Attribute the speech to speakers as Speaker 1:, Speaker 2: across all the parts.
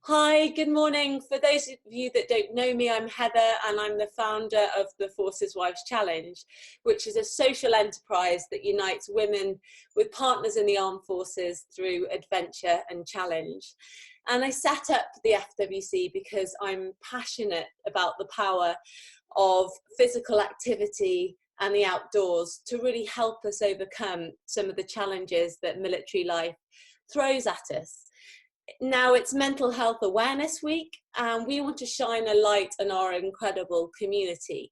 Speaker 1: Hi, good morning. For those of you that don't know me, I'm Heather and I'm the founder of the Forces Wives Challenge, which is a social enterprise that unites women with partners in the armed forces through adventure and challenge. And I set up the FWC because I'm passionate about the power of physical activity and the outdoors to really help us overcome some of the challenges that military life throws at us. Now it's Mental Health Awareness Week, and we want to shine a light on our incredible community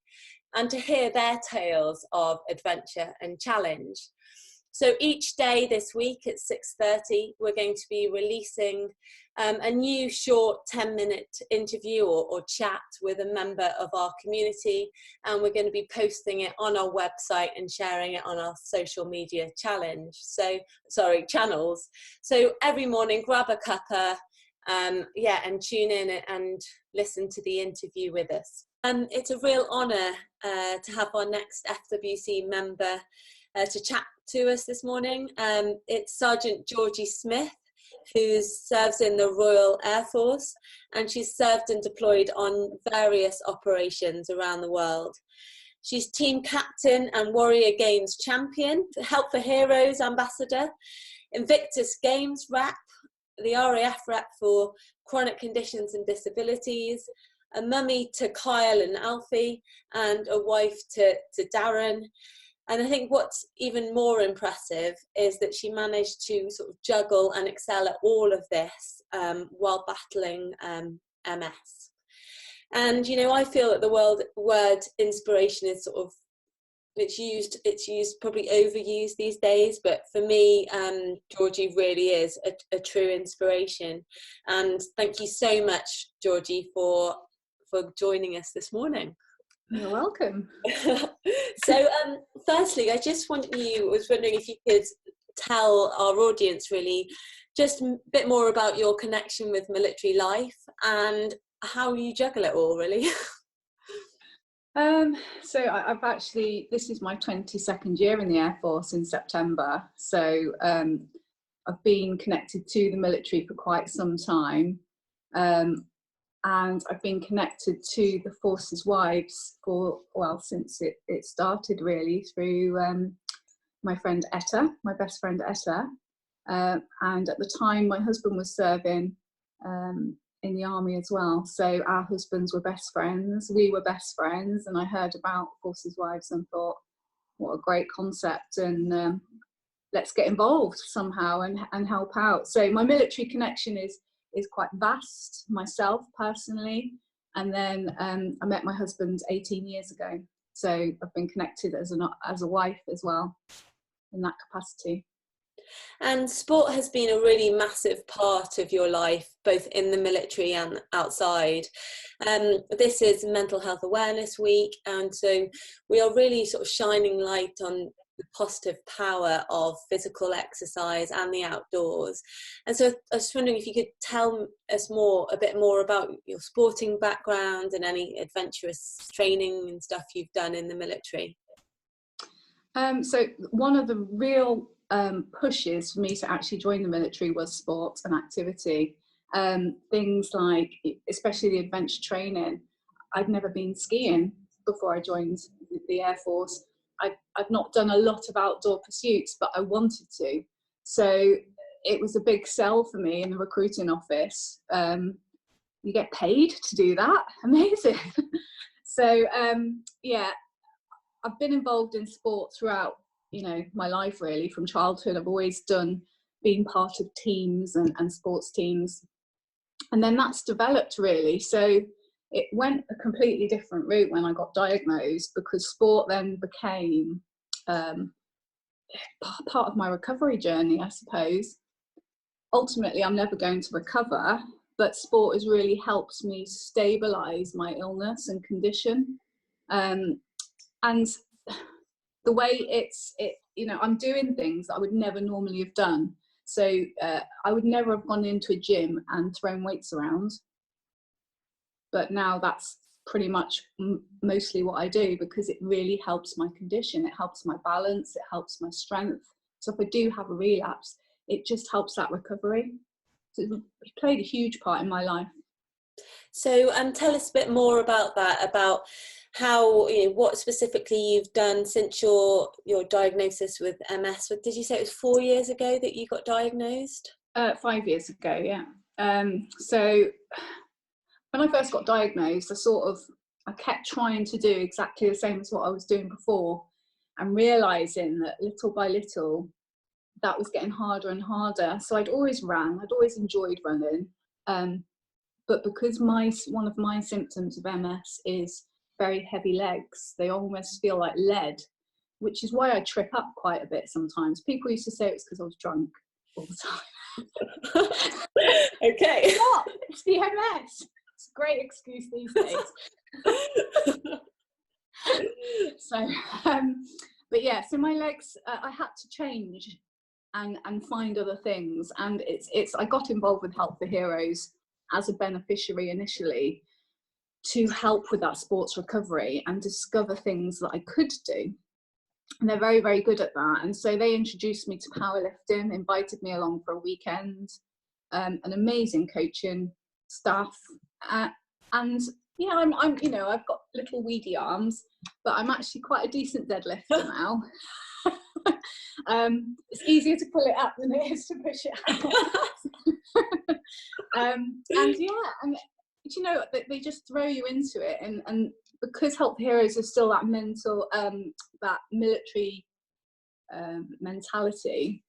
Speaker 1: and to hear their tales of adventure and challenge. So each day this week at 6:30, we're going to be releasing a new short 10-minute interview or chat with a member of our community, and we're going to be posting it on our website and sharing it on our social media channels. So every morning, grab a cuppa, and tune in and listen to the interview with us. It's a real honour to have our next FWC member to chat to us this morning. It's Sergeant Georgi Smith, who serves in the Royal Air Force, and she's served and deployed on various operations around the world. She's team captain and Warrior Games champion, Help for Heroes ambassador, Invictus Games rep, the RAF rep for chronic conditions and disabilities, a mummy to Kyle and Alfie, and a wife to Darren. And I think what's even more impressive is that she managed to sort of juggle and excel at all of this while battling MS. And, you know, I feel that the word inspiration is sort of, it's used probably overused these days, but for me, Georgie really is a true inspiration. And thank you so much, Georgie, for joining us this morning.
Speaker 2: You're welcome.
Speaker 1: So firstly, I was wondering if you could tell our audience really just a bit more about your connection with military life and how you juggle it all, really.
Speaker 2: So I've actually, this is my 22nd year in the Air Force in September. So I've been connected to the military for quite some time. And I've been connected to the Forces Wives since it started really through my friend Etta, my best friend Etta. And at the time my husband was serving in the army as well. So our husbands were best friends, we were best friends, and I heard about Forces Wives and thought, what a great concept, and let's get involved somehow and help out. So my military connection is quite vast, myself personally, and then I met my husband 18 years ago, so I've been connected as a wife as well in that capacity.
Speaker 1: And sport has been a really massive part of your life, both in the military and outside. This is Mental Health Awareness Week, and so we are really sort of shining light on the positive power of physical exercise and the outdoors. And so I was wondering if you could tell us a bit more about your sporting background and any adventurous training and stuff you've done in the military.
Speaker 2: So one of the real pushes for me to actually join the military was sport and activity. Things like, especially the adventure training. I'd never been skiing before I joined the Air Force. I've not done a lot of outdoor pursuits, but I wanted to. So it was a big sell for me in the recruiting office. You get paid to do that, amazing. So I've been involved in sport throughout, my life really, from childhood. I've always been part of teams and sports teams. And then that's developed really. So it went a completely different route when I got diagnosed, because sport then became part of my recovery journey, I suppose. Ultimately, I'm never going to recover, but sport has really helped me stabilise my illness and condition. And the way I'm doing things that I would never normally have done. So I would never have gone into a gym and thrown weights around. But now that's pretty much mostly what I do, because it really helps my condition. It helps my balance. It helps my strength. So if I do have a relapse, it just helps that recovery. So it's played a huge part in my life.
Speaker 1: So tell us a bit more about that, about how, what specifically you've done since your diagnosis with MS. Did you say it was 4 years ago that you got diagnosed?
Speaker 2: 5 years ago, yeah. So when I first got diagnosed, I kept trying to do exactly the same as what I was doing before, and realising that little by little that was getting harder and harder. So I'd always ran, I'd always enjoyed running, but because one of my symptoms of MS is very heavy legs, they almost feel like lead, which is why I trip up quite a bit sometimes. People used to say it was because I was drunk all the time.
Speaker 1: Okay.
Speaker 2: It's not, it's the MS. It's a great excuse these days. So, but yeah, so my legs, I had to change and find other things. And I got involved with Help for Heroes as a beneficiary initially to help with that sports recovery and discover things that I could do. And they're very, very good at that. And so they introduced me to powerlifting, invited me along for a weekend, an amazing coaching staff. And yeah, I'm I've got little weedy arms, but I'm actually quite a decent deadlifter now. It's easier to pull it up than it is to push it out. And yeah, they just throw you into it, and because Help for Heroes is still that mental, that military mentality.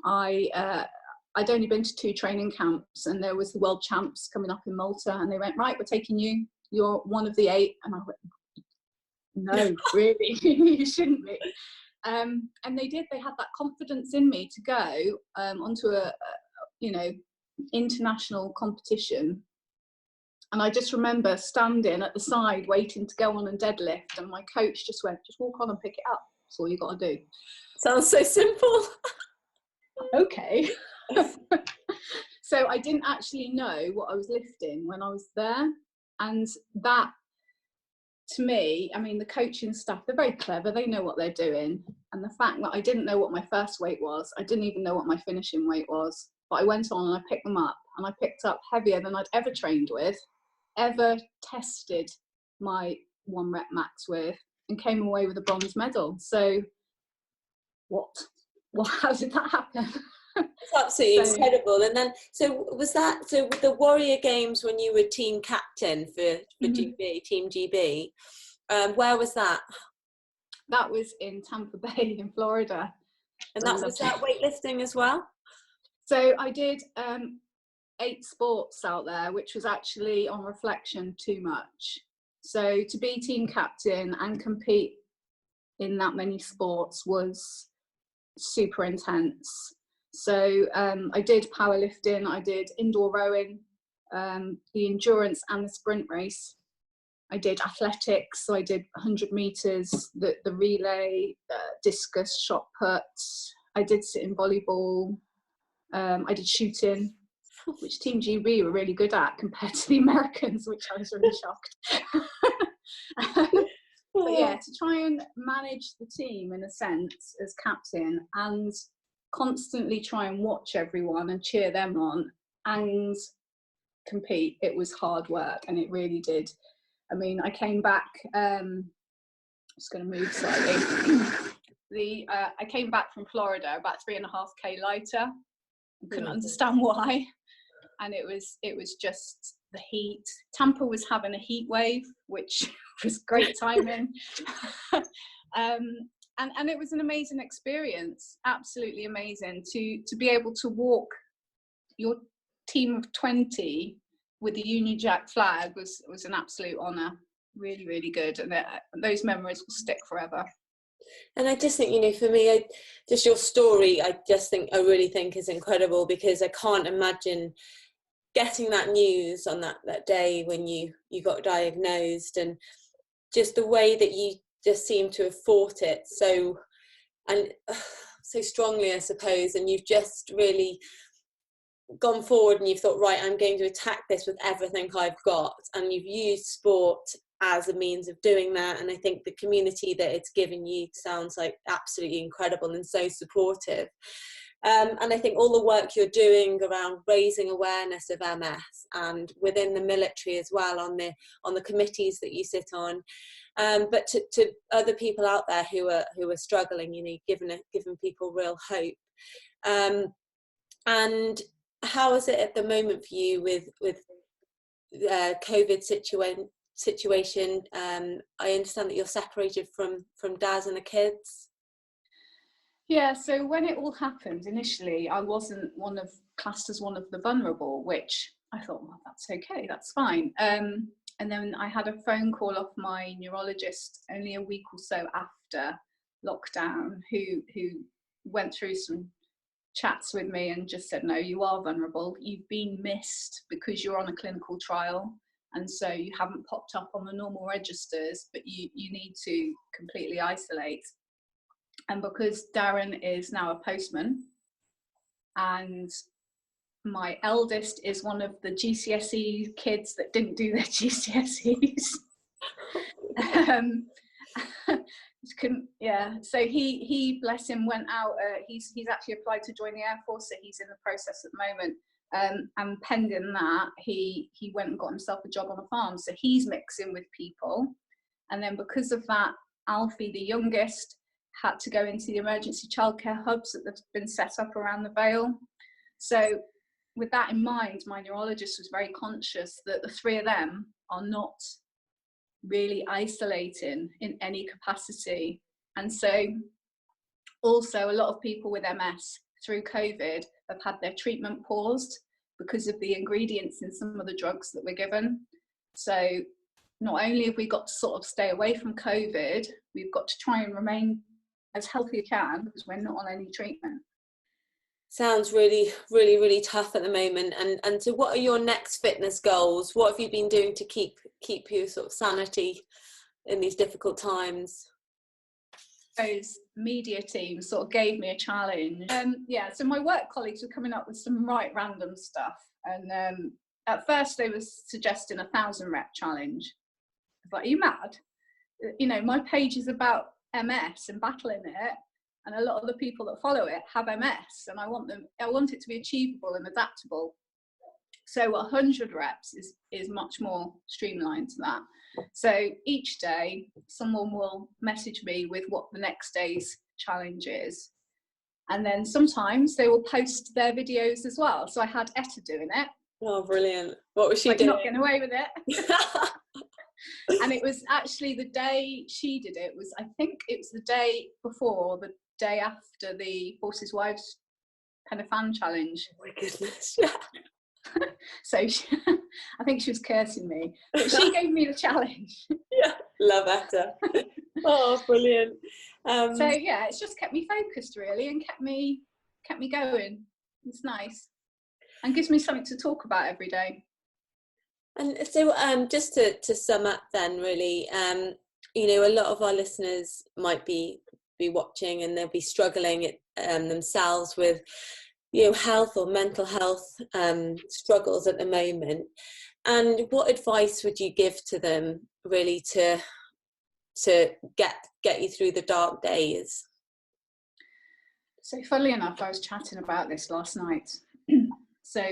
Speaker 2: I'd only been to 2 training camps, and there was the world champs coming up in Malta, and they went, right, we're taking you. You're one of the 8. And I went, no, really, you shouldn't be. And they did. They had that confidence in me to go onto a international competition. And I just remember standing at the side waiting to go on and deadlift, and my coach just went, just walk on and pick it up. That's all you got to do.
Speaker 1: Sounds so simple.
Speaker 2: Okay. So I didn't actually know what I was lifting when I was there. And that, to me, I mean, the coaching staff, they're very clever. They know what they're doing. And the fact that I didn't know what my first weight was, I didn't even know what my finishing weight was. But I went on and I picked them up, and I picked up heavier than I'd ever trained with, ever tested my 1 rep max with, and came away with a bronze medal. So how did that happen?
Speaker 1: It's absolutely incredible. And then, so with the Warrior Games, when you were team captain for GB, Team GB, where was that?
Speaker 2: That was in Tampa Bay in Florida.
Speaker 1: And was that weightlifting as well?
Speaker 2: So I did 8 sports out there, which was actually, on reflection, too much. So to be team captain and compete in that many sports was super intense. So I did powerlifting, I did indoor rowing, the endurance and the sprint race. I did athletics, so I did 100 meters, the relay, discus, shot put. I did sit-in volleyball. I did shooting, which Team GB were really good at compared to the Americans, which I was really shocked. But yeah, to try and manage the team in a sense as captain, and constantly try and watch everyone and cheer them on and compete, it was hard work, and it really did. I mean, I came back, just going to move slightly. I came back from Florida about 3.5k lighter. I couldn't understand why. And it was just the heat. Tampa was having a heat wave, which was great timing. And it was an amazing experience, absolutely amazing, to be able to walk your team of 20 with the Union Jack flag was an absolute honour. Really, really good. And those memories will stick forever.
Speaker 1: And I just think, for me, just your story, I really think is incredible, because I can't imagine getting that news on that day when you got diagnosed, and just the way that you just seem to have fought it so strongly, I suppose, and you've just really gone forward and you've thought, right, I'm going to attack this with everything I've got, and you've used sport as a means of doing that. And I think the community that it's given you sounds like absolutely incredible and so supportive. And I think all the work you're doing around raising awareness of MS, and within the military as well, on the committees that you sit on, but to other people out there who are struggling, you know, giving people real hope. And how is it at the moment for you with COVID situation? I understand that you're separated from Dad and the kids.
Speaker 2: Yeah, so when it all happened, initially, I wasn't classed as one of the vulnerable, which I thought, well, that's okay, that's fine. And then I had a phone call off my neurologist only a week or so after lockdown, who went through some chats with me and just said, no, you are vulnerable. You've been missed because you're on a clinical trial, and so you haven't popped up on the normal registers, but you need to completely isolate. And because Darren is now a postman and my eldest is one of the GCSE kids that didn't do their GCSEs, so he bless him, went out. He's actually applied to join the Air Force, so he's in the process at the moment. And pending that, he went and got himself a job on a farm, so he's mixing with people. And then because of that, Alfie, the youngest, had to go into the emergency childcare hubs that have been set up around the Vale. So with that in mind, my neurologist was very conscious that the three of them are not really isolating in any capacity. And so also a lot of people with MS through COVID have had their treatment paused because of the ingredients in some of the drugs that we're given. So not only have we got to sort of stay away from COVID, we've got to try and remain as healthy as we can because we're not on any treatment.
Speaker 1: Sounds really, really, really tough at the moment. And so what are your next fitness goals? What have you been doing to keep your sort of sanity in these difficult times?
Speaker 2: Those media teams sort of gave me a challenge. So my work colleagues were coming up with some right random stuff. And at first they were suggesting a 1,000 rep challenge. I was like, are you mad? You know, my page is about MS and battling it, and a lot of the people that follow it have MS, and I want it to be achievable and adaptable. So 100 reps is much more streamlined to that. So each day someone will message me with what the next day's challenge is, and then sometimes they will post their videos as well. So I had Etta doing it.
Speaker 1: Oh, brilliant. What was she doing?
Speaker 2: Not getting away with it. And it was actually the day she did it, I think it was the day before, the day after the Forces Wives Pen a Fan challenge.
Speaker 1: Oh my goodness.
Speaker 2: So I think she was cursing me, but she gave me the challenge.
Speaker 1: Yeah, love Etta. Oh, brilliant.
Speaker 2: So yeah, it's just kept me focused really, and kept me going. It's nice and gives me something to talk about every day.
Speaker 1: And so just to sum up then, really, you know, a lot of our listeners might be watching and they'll be struggling themselves with, you know, health or mental health struggles at the moment. And what advice would you give to them really to get you through the dark days?
Speaker 2: So funnily enough, I was chatting about this last night. So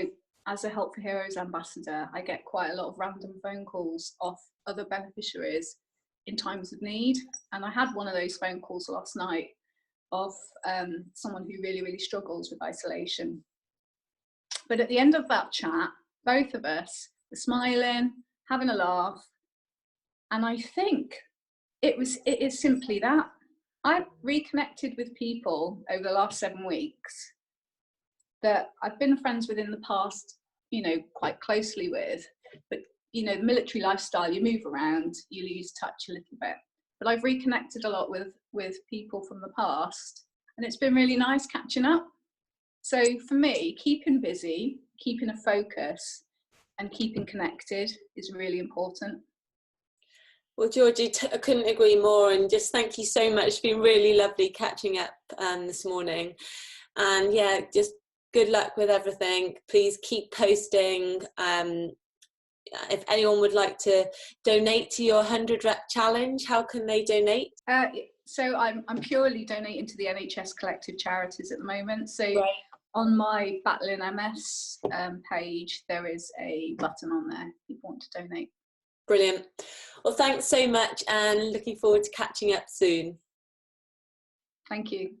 Speaker 2: as a Help for Heroes ambassador, I get quite a lot of random phone calls off other beneficiaries in times of need. And I had one of those phone calls last night of someone who really, really struggles with isolation. But at the end of that chat, both of us were smiling, having a laugh. And I think it is simply that. I've reconnected with people over the last 7 weeks that I've been friends with in the past, you know, quite closely with, but you know, the military lifestyle, you move around, you lose touch a little bit. But I've reconnected a lot with people from the past, and it's been really nice catching up. So for me, keeping busy, keeping a focus, and keeping connected is really important.
Speaker 1: Well, Georgie, I couldn't agree more, and just thank you so much. It's been really lovely catching up this morning. And yeah, just good luck with everything. Please keep posting. If anyone would like to donate to your 100 rep challenge, how can they donate?
Speaker 2: So I'm purely donating to the NHS collective charities at the moment. So
Speaker 1: Right.
Speaker 2: on my Battling MS page, there is a button on there if you want to donate.
Speaker 1: Brilliant. Well, thanks so much, and looking forward to catching up soon.
Speaker 2: Thank you.